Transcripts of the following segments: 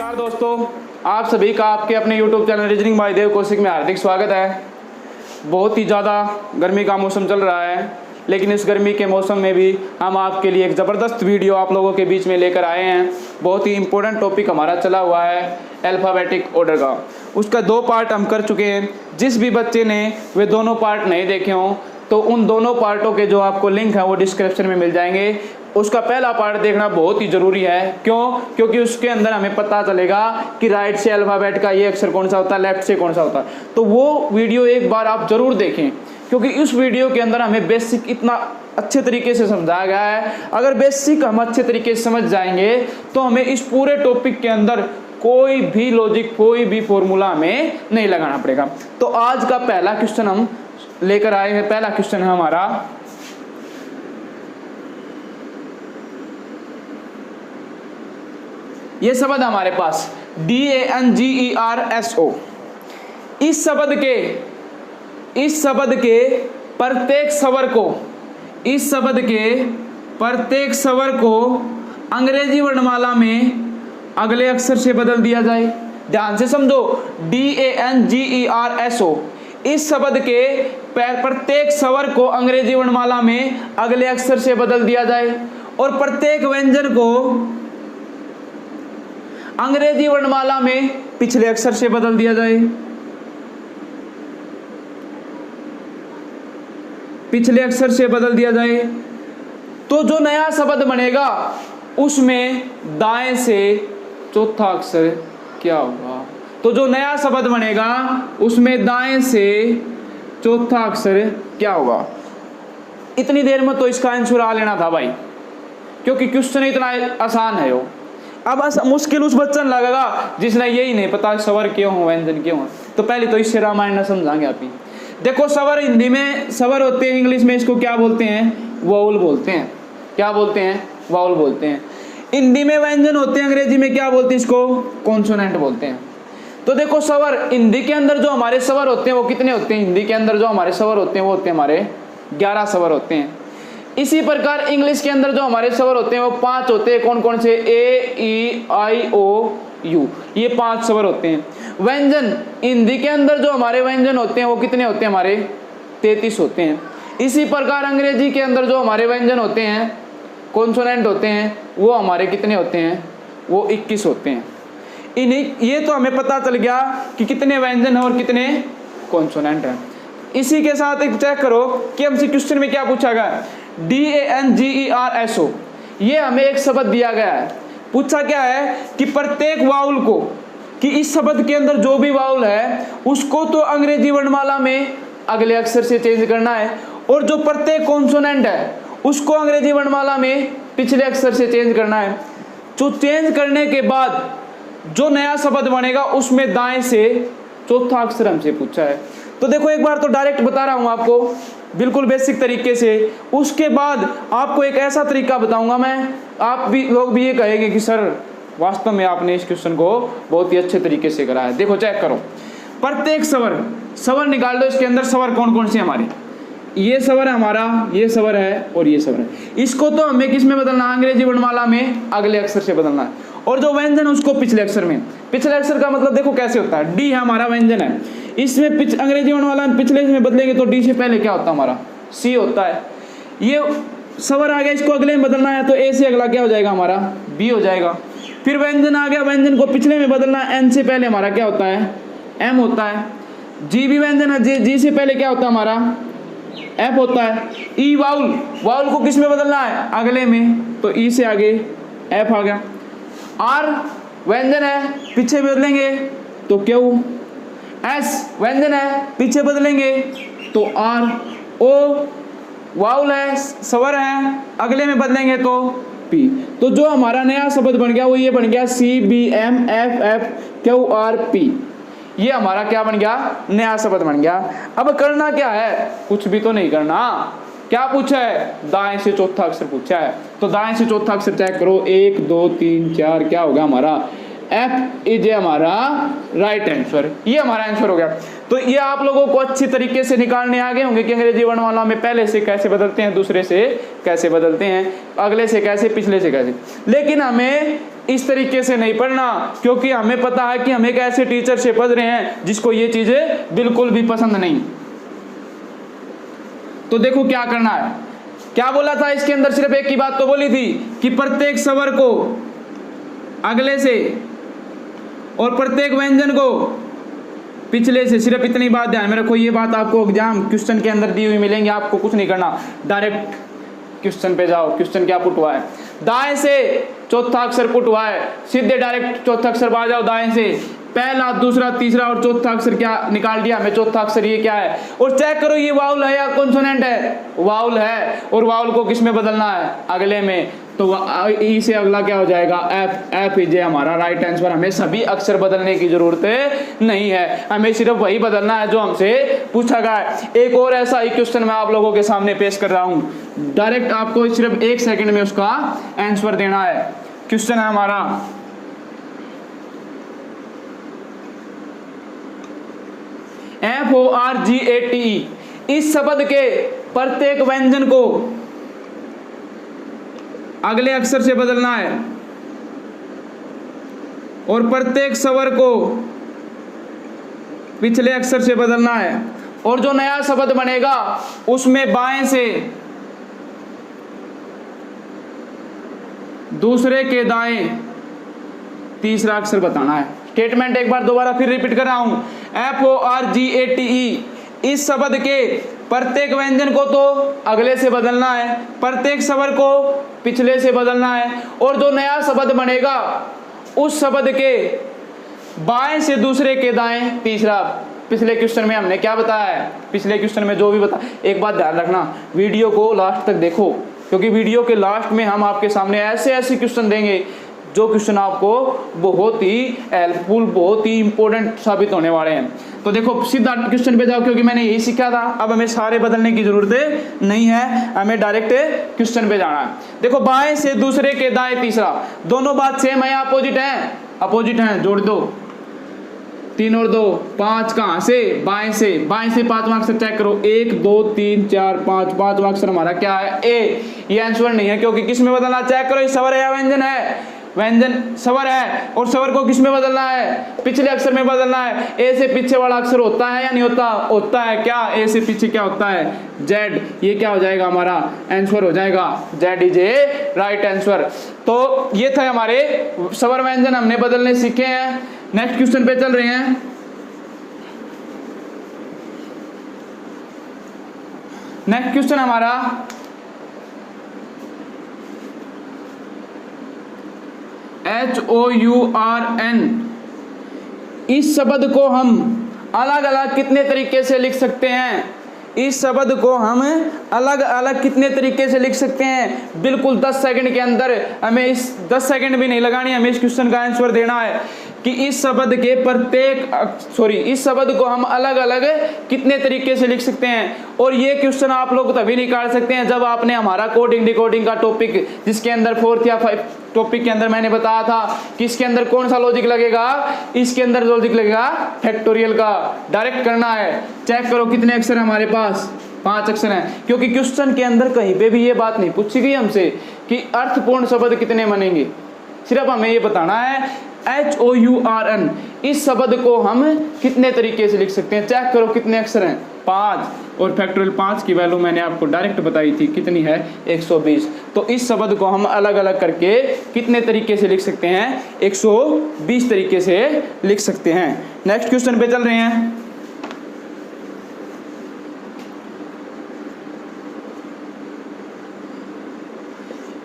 नमस्कार दोस्तों, आप सभी का आपके अपने YouTube चैनल रीजनिंग बाय देव कौशिक में हार्दिक स्वागत है। बहुत ही ज़्यादा गर्मी का मौसम चल रहा है, लेकिन इस गर्मी के मौसम में भी हम आपके लिए एक ज़बरदस्त वीडियो आप लोगों के बीच में लेकर आए हैं। बहुत ही इम्पोर्टेंट टॉपिक हमारा चला हुआ है अल्फ़ाबेटिक ऑर्डर का। उसका 2 पार्ट हम कर चुके हैं। जिस भी बच्चे ने वे दोनों पार्ट नहीं देखे हों तो उन दोनों पार्टों के जो आपको लिंक है वो डिस्क्रिप्शन में मिल जाएंगे। उसका पहला पार्ट देखना बहुत ही ज़रूरी है। क्योंकि उसके अंदर हमें पता चलेगा कि राइट से अल्फ़ाबेट का ये अक्षर कौन सा होता है, लेफ्ट से कौन सा होता है। तो वो वीडियो एक बार आप ज़रूर देखें, क्योंकि इस वीडियो के अंदर हमें बेसिक इतना अच्छे तरीके से समझाया गया है। अगर बेसिक हम अच्छे तरीके से समझ जाएंगे तो हमें इस पूरे टॉपिक के अंदर कोई भी लॉजिक, कोई भी फॉर्मूला हमें नहीं लगाना पड़ेगा। तो आज का पहला क्वेश्चन हम लेकर आए हैं। पहला क्वेश्चन है हमारा, ये शब्द हमारे पास DANGERSO। इस शब्द के प्रत्येक स्वर को अंग्रेजी वर्णमाला में अगले अक्षर से बदल दिया जाए। ध्यान से समझो, DANGERSO। इस शब्द के प्रत्येक स्वर को अंग्रेजी वर्णमाला में अगले अक्षर से बदल दिया जाए और प्रत्येक व्यंजन को अंग्रेजी वर्णमाला में पिछले अक्षर से बदल दिया जाए। पिछले अक्षर से बदल दिया जाए तो जो नया शब्द बनेगा उसमें दाएं से चौथा अक्षर क्या होगा। तो जो नया शब्द बनेगा उसमें दाएं से चौथा अक्षर क्या होगा। इतनी देर में तो इसका आंसर आ लेना था भाई, क्योंकि क्वेश्चन इतना आसान है। अब मुश्किल उस बच्चे ने लगेगा जिसने यही नहीं पता स्वर क्यों हो, व्यंजन क्यों हो। तो पहले तो इससे रामायण समझाएंगे आप ही। देखो, स्वर हिंदी में स्वर होते हैं, इंग्लिश में इसको क्या बोलते हैं? वाउल बोलते हैं। क्या बोलते हैं? वाउल बोलते हैं। हिंदी में व्यंजन होते हैं, अंग्रेजी में क्या बोलते हैं? इसको कॉन्सोनेंट बोलते हैं। तो देखो, स्वर हिंदी के अंदर जो हमारे स्वर होते हैं वो कितने होते हैं? हिंदी के अंदर जो हमारे स्वर होते हैं वो होते हैं हमारे 11 स्वर होते हैं। इसी प्रकार इंग्लिश के अंदर जो हमारे स्वर होते हैं वो 5 होते हैं। कौन कौन से? AEIOU, ये 5 स्वर होते हैं। व्यंजन हिंदी के अंदर जो हमारे व्यंजन होते हैं वो कितने होते हैं? हमारे 33 होते हैं। इसी प्रकार अंग्रेजी के अंदर जो हमारे व्यंजन होते हैं, कॉन्सोनेंट होते हैं, वो हमारे कितने होते हैं? वो 21 होते हैं। ये तो हमें पता चल गया कि कितने व्यंजन हैं और कितने कॉन्सोनेंट हैं। इसी के साथ एक चेक करो कि हमसे क्वेश्चन में क्या पूछा गया। DANGERSO, ये हमें एक शब्द दिया गया है। पूछा क्या है कि प्रत्येक वाउल को, कि इस शब्द के अंदर जो भी वाउल है उसको तो अंग्रेजी वर्णमाला में अगले अक्षर से चेंज करना है, और जो प्रत्येक कॉन्सोनेंट है उसको अंग्रेजी वर्णमाला में पिछले अक्षर से चेंज करना है। जो चेंज करने के बाद जो नया शब्द बनेगा उसमें दाएं से चौथा अक्षर हमसे पूछा है। तो देखो, एक बार तो डायरेक्ट बता रहा हूं आपको, बिल्कुल बेसिक तरीके से। उसके बाद आपको एक ऐसा तरीका बताऊंगा मैं, आप भी लोग भी ये कहेंगे कि सर वास्तव में आपने इस क्वेश्चन को बहुत ही अच्छे तरीके से करा है। देखो, चेक करो, प्रत्येक स्वर निकाल दो। इसके अंदर स्वर कौन कौन से हमारे? ये स्वर है हमारा, ये स्वर है और ये स्वर है। इसको तो हमें किस में बदलना? अंग्रेजी वर्णमाला में अगले अक्षर से बदलना है। और जो व्यंजन उसको पिछले अक्षर में। पिछले अक्षर का मतलब देखो कैसे होता है। डी है हमारा व्यंजन है, इसमें अंग्रेजी वर्णमाला में पिछले में बदलेंगे तो डी से पहले क्या होता है? हमारा सी होता है। ये स्वर आ गया, इसको अगले में बदलना है तो ए से अगला क्या हो जाएगा? हमारा बी हो जाएगा। फिर व्यंजन आ गया, व्यंजन को पिछले में बदलना है, एन से पहले हमारा क्या होता है? एम होता है। जी भी व्यंजन है, जी से पहले क्या होता है? हमारा एफ होता है। ई वाउल को किस में बदलना है? अगले में, तो ई से आगे एफ आ गया। आर व्यंजन है, पीछे बदलेंगे तो क्यू। एस व्यंजन है, पीछे बदलेंगे तो आर। ओ वाउल है, स्वर है, अगले में बदलेंगे तो पी। तो जो हमारा नया शब्द बन गया वो ये बन गया CBMFFQRP। ये हमारा क्या बन गया? नया शब्द बन गया। अब करना क्या है? कुछ भी तो नहीं करना। क्या पूछा है? दाएं से चौथा अक्षर पूछा है। तो दाएं से चौथा अक्षर चेक करो, 1 2 3 4, क्या होगा हमारा? F इज हमारा राइट आंसर। ये हमारा आंसर हो गया। तो ये आप लोगों को अच्छी तरीके से निकालने आ गए होंगे कि अंग्रेजी वर्णमाला में पहले से कैसे बदलते हैं, दूसरे से कैसे बदलते हैं, अगले से कैसे, पिछले से कैसे। लेकिन हमें इस तरीके से नहीं पढ़ना, क्योंकि हमें पता है कि हम एक ऐसे टीचर से पढ़ रहे हैं जिसको ये चीजें बिल्कुल भी पसंद नहीं। तो देखो क्या करना है, क्या बोला था इसके अंदर, सिर्फ एक ही बात तो बोली थी कि प्रत्येक स्वर को अगले से और प्रत्येक व्यंजन को पिछले से, सिर्फ इतनी बात ध्यान में रखो। ये बात आपको एग्जाम क्वेश्चन के अंदर दी हुई मिलेंगी, आपको कुछ नहीं करना, डायरेक्ट क्वेश्चन पे जाओ। क्वेश्चन क्या पुट हुआ है, दाएं से चौथा अक्षर पुट हुआ है, सीधे डायरेक्ट चौथा अक्षर आ जाओ दाएं से, पहला दूसरा तीसरा और चौथा अक्षर क्या निकाल दिया हमें, चौथा अक्षर ये क्या है, और चेक करो ये वाउल है या कॉन्सोनेंट है, वाउल है, और वाउल को किस में बदलना है, अगले में। तो ई से अगला क्या हो जाएगा, एफ। एफ इज हमारा राइट आंसर। हमें सभी अक्षर बदलने की जरूरत नहीं है, हमें सिर्फ वही बदलना है जो हमसे पूछा गया है। एक और ऐसा ही क्वेश्चन मैं आप लोगों के सामने पेश कर रहा हूं, डायरेक्ट आपको सिर्फ 1 सेकंड में उसका आंसर देना है। क्वेश्चन है हमारा FORGATE, इस शब्द के प्रत्येक व्यंजन को अगले अक्षर से बदलना है और प्रत्येक स्वर को पिछले अक्षर से बदलना है, और जो नया शब्द बनेगा उसमें बाएं से दूसरे के दाएं तीसरा अक्षर बताना है। स्टेटमेंट एक बार दोबारा फिर रिपीट कर रहा हूं, FORGATE, इस शब्द के प्रत्येक व्यंजन को तो अगले से बदलना है, प्रत्येक स्वर को पिछले से बदलना है, और जो नया शब्द बनेगा उस शब्द के बाएं से दूसरे के दाएं तीसरा। पिछले क्वेश्चन में हमने क्या बताया है, पिछले क्वेश्चन में जो भी बताया, एक बात ध्यान रखना, वीडियो को लास्ट तक देखो, क्योंकि वीडियो के लास्ट में हम आपके सामने ऐसे ऐसे क्वेश्चन देंगे जो क्वेश्चन आपको बहुत ही हेल्पफुल, बहुत ही इंपॉर्टेंट साबित होने वाले हैं। तो देखो सीधा क्वेश्चन पे जाओ, क्योंकि मैंने यही सीखा था, अब हमें सारे बदलने की जरूरत नहीं है, हमें डायरेक्ट क्वेश्चन पे जाना है। देखो बाएं से दूसरे के दाएं तीसरा, दोनों बात सेम है, अपोजिट है, अपोजिट है, जोड़ दो, 3 और 2 5, कहां से, बाएं से, बाएं से पांचवा अक्षर चेक करो, 1 2 3 4 5, पांचवा अक्षर हमारा क्या है, ए। ये आंसर नहीं है, क्योंकि किस में बदलना, चेक करो, ये स्वर है या व्यंजन है, व्यंजन स्वर है, और स्वर को किस में बदलना है, पिछले अक्षर में बदलना है। ए से पीछे वाला अक्षर होता है या नहीं होता, होता है, क्या ए से पीछे क्या होता है, जेड। ये क्या हो जाएगा, हमारा आंसर हो जाएगा, Z is a right answer. तो ये था हमारे स्वर व्यंजन, हमने बदलने सीखे हैं। नेक्स्ट क्वेश्चन पे चल रहे हैं। नेक्स्ट क्वेश्चन हमारा HOURN, इस शब्द को हम अलग अलग कितने तरीके से लिख सकते हैं, इस शब्द को हम अलग अलग कितने तरीके से लिख सकते हैं। बिल्कुल 10 सेकंड के अंदर हमें, इस 10 सेकंड भी नहीं लगानी, हमें इस क्वेश्चन का आंसर देना है कि इस शब्द के इस शब्द को हम अलग अलग कितने तरीके से लिख सकते हैं। और ये क्वेश्चन आप लोग तभी निकाल सकते हैं जब आपने हमारा कोडिंग डिकोडिंग का टॉपिक, जिसके अंदर 4th या 5th टॉपिक के अंदर मैंने बताया था कि इसके अंदर कौन सा लॉजिक लगेगा, इसके अंदर लॉजिक लगेगा फैक्टोरियल का, डायरेक्ट करना है। चेक करो कितने अक्षर हमारे पास, 5 अक्षर हैं, क्योंकि क्वेश्चन के अंदर कहीं पे भी ये बात नहीं पूछी गई हमसे कि अर्थपूर्ण शब्द कितने बनेंगे, सिर्फ हमें ये बताना है HOURN, इस शब्द को हम कितने तरीके से लिख सकते हैं। चेक करो कितने अक्षर हैं, 5, और फैक्टोरियल 5 की वैल्यू मैंने आपको डायरेक्ट बताई थी, कितनी है, 120। तो इस शब्द को हम अलग अलग करके कितने तरीके से लिख सकते हैं, 120 तरीके से लिख सकते हैं। नेक्स्ट क्वेश्चन पे चल रहे हैं।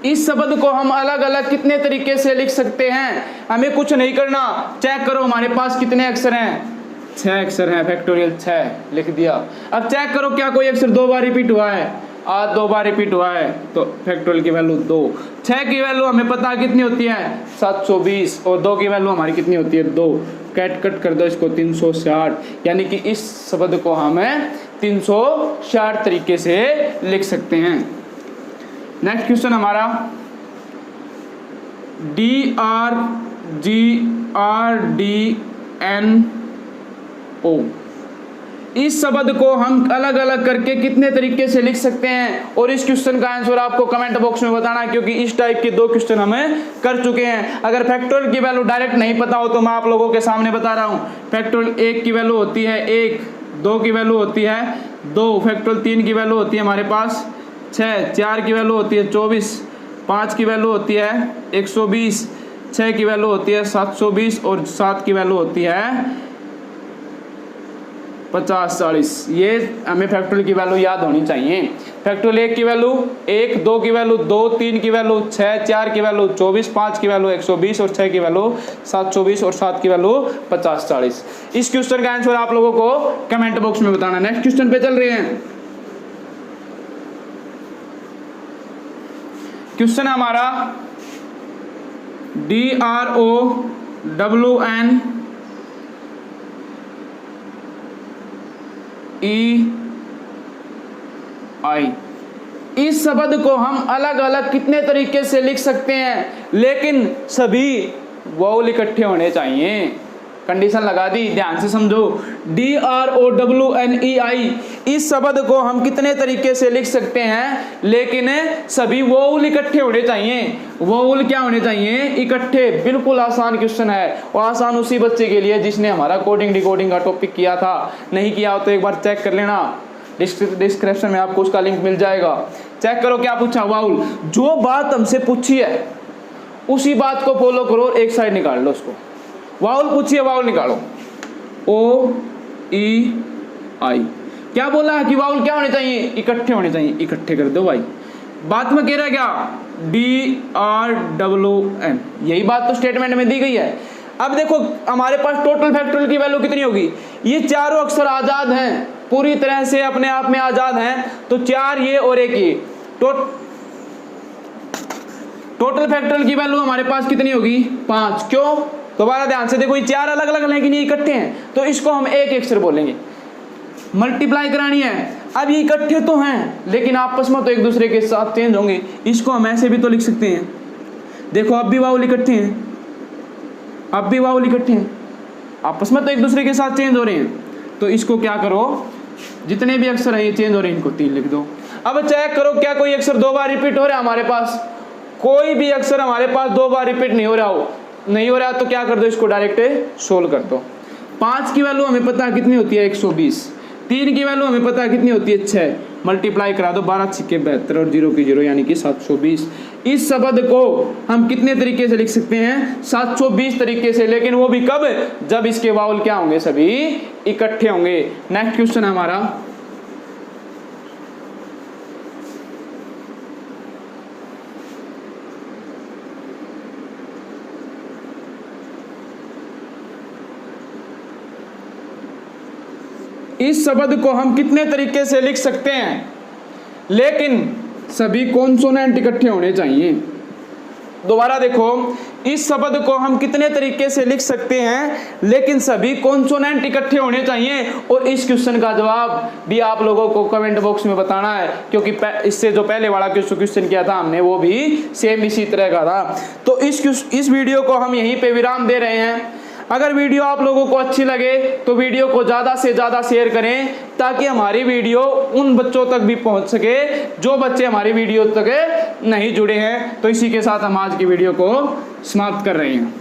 इस शब्द को हम अलग अलग कितने तरीके से लिख सकते हैं, हमें कुछ नहीं करना। चेक करो हमारे पास कितने अक्षर हैं, 6 अक्षर हैं, फैक्टोरियल 6 लिख दिया। अब चेक करो क्या कोई अक्षर 2 बार रिपीट हुआ है, आज 2 बार रिपीट हुआ है, तो फैक्टोरियल की वैल्यू 2। 6 की वैल्यू हमें पता कितनी होती है, 720, और 2 की वैल्यू हमारी कितनी होती है, 2। कट कर दो इसको, 360, यानी कि इस शब्द को हम 360 तरीके से लिख सकते हैं। नेक्स्ट क्वेश्चन हमारा DRGRDNO, इस शब्द को हम अलग अलग करके कितने तरीके से लिख सकते हैं, और इस क्वेश्चन का आंसर आपको कमेंट बॉक्स में बताना, क्योंकि इस टाइप के 2 क्वेश्चन हमें कर चुके हैं। अगर फैक्टोरियल की वैल्यू डायरेक्ट नहीं पता हो तो मैं आप लोगों के सामने बता रहा हूँ। फैक्टोरियल 1 की वैल्यू होती है 1, 2 की वैल्यू होती है 2, फैक्टोरियल 3 की वैल्यू होती है हमारे पास 6, 4 की वैल्यू होती है 24, 5 की वैल्यू होती है 120, 6 की वैल्यू होती है 720 और 7 की वैल्यू होती है 50, 40। ये हमें फैक्टोरियल की वैल्यू याद होनी चाहिए। फैक्टोरियल 1 की वैल्यू 1, 2 की वैल्यू 2, 3 की वैल्यू 6, 4 की वैल्यू 24, 5 की वैल्यू 120 और 6 की वैल्यू 720 और 7 की वैल्यू 50, 40। इस क्वेश्चन का आंसर आप लोगों को कमेंट बॉक्स में बताना। नेक्स्ट क्वेश्चन पे चल रहे हैं। क्वेश्चन है हमारा DROWNEI। इस शब्द को हम अलग अलग कितने तरीके से लिख सकते हैं, लेकिन सभी वाउल इकट्ठे होने चाहिए। कंडीशन लगा दी, ध्यान से समझो। DROWNEI, इस शब्द को हम कितने तरीके से लिख सकते हैं, लेकिन सभी वाउल इकट्ठे होने चाहिए। वाउल क्या होने चाहिए? इकट्ठे। बिल्कुल आसान क्वेश्चन है, और आसान उसी बच्चे के लिए जिसने हमारा कोडिंग डिकोडिंग का टॉपिक किया था। नहीं किया हो तो एक बार चेक कर लेना, डिस्क्रिप्शन में आपको उसका लिंक मिल जाएगा। चेक करो क्या पूछा। वाउल, जो बात हमसे पूछी है उसी बात को फॉलो करो, एक साइड निकाल लो उसको। वाउल पूछिए, वाउल निकालो। OEI। क्या बोला है कि वाउल क्या होने चाहिए? इकट्ठे होने चाहिए। इकट्ठे कर दो भाई। बात में कह रहा है क्या? DRWN। यही बात तो स्टेटमेंट में दी गई है। अब देखो हमारे पास टोटल फैक्टोरियल की वैल्यू कितनी होगी? ये चारों अक्षर आजाद हैं, पूरी तरह से अपने आप में आजाद हैं, तो 4 ये और 1 ये। टोटल फैक्टोरियल की वैल्यू हमारे पास कितनी होगी? 5। क्यों? दोबारा ध्यान से देखो, ये 4 अलग अलग लेकिन ये इकट्ठे हैं, तो इसको हम एक अक्षर बोलेंगे। मल्टीप्लाई करानी है। अब ये इकट्ठे तो हैं, लेकिन आपस में तो एक दूसरे के साथ चेंज होंगे। इसको हम ऐसे भी तो लिख सकते हैं। देखो अब भी वाउल इकट्ठे हैं, अब भी वाउल इकट्ठे हैं, आपस में तो एक दूसरे के साथ चेंज हो रहे हैं। तो इसको क्या करो, जितने भी अक्षर हैं ये चेंज हो रहे हैं, इनको 3 लिख दो। अब चेक करो क्या कोई अक्षर 2 बार रिपीट हो रहा है हमारे पास? कोई भी अक्षर हमारे पास 2 बार रिपीट नहीं हो रहा तो क्या कर दो, इसको डायरेक्ट सोल्व कर दो। 5 की वैल्यू हमें पता है कितनी होती है? 120। 3 की वैल्यू हमें पता है कितनी होती है? 6। मल्टीप्लाई करा दो, 12 छिक्के 72 और 0 की 0 यानी कि 720। इस शब्द को हम कितने तरीके से लिख सकते हैं? 720 तरीके से, लेकिन वो भी कब? जब इसके वाउल क्या होंगे? सभी इकट्ठे होंगे। नेक्स्ट क्वेश्चन है हमारा इस शब्द को हम कितने तरीके से लिख सकते हैं, लेकिन सभी कॉन्सोनेंट इकट्ठे होने चाहिए। दोबारा देखो, इस शब्द को हम कितने तरीके से लिख सकते हैं, लेकिन सभी कॉन्सोनेंट इकट्ठे होने चाहिए। और इस क्वेश्चन का जवाब भी आप लोगों को कमेंट बॉक्स में बताना है, क्योंकि इससे जो पहले वाला क्वेश्चन किया था हमने, वो भी सेम इसी तरह का था। तो इस वीडियो को हम यहीं पे विराम दे रहे हैं। अगर वीडियो आप लोगों को अच्छी लगे तो वीडियो को ज़्यादा से ज़्यादा शेयर करें, ताकि हमारी वीडियो उन बच्चों तक भी पहुंच सके जो बच्चे हमारी वीडियो तक नहीं जुड़े हैं। तो इसी के साथ हम आज की वीडियो को समाप्त कर रहे हैं।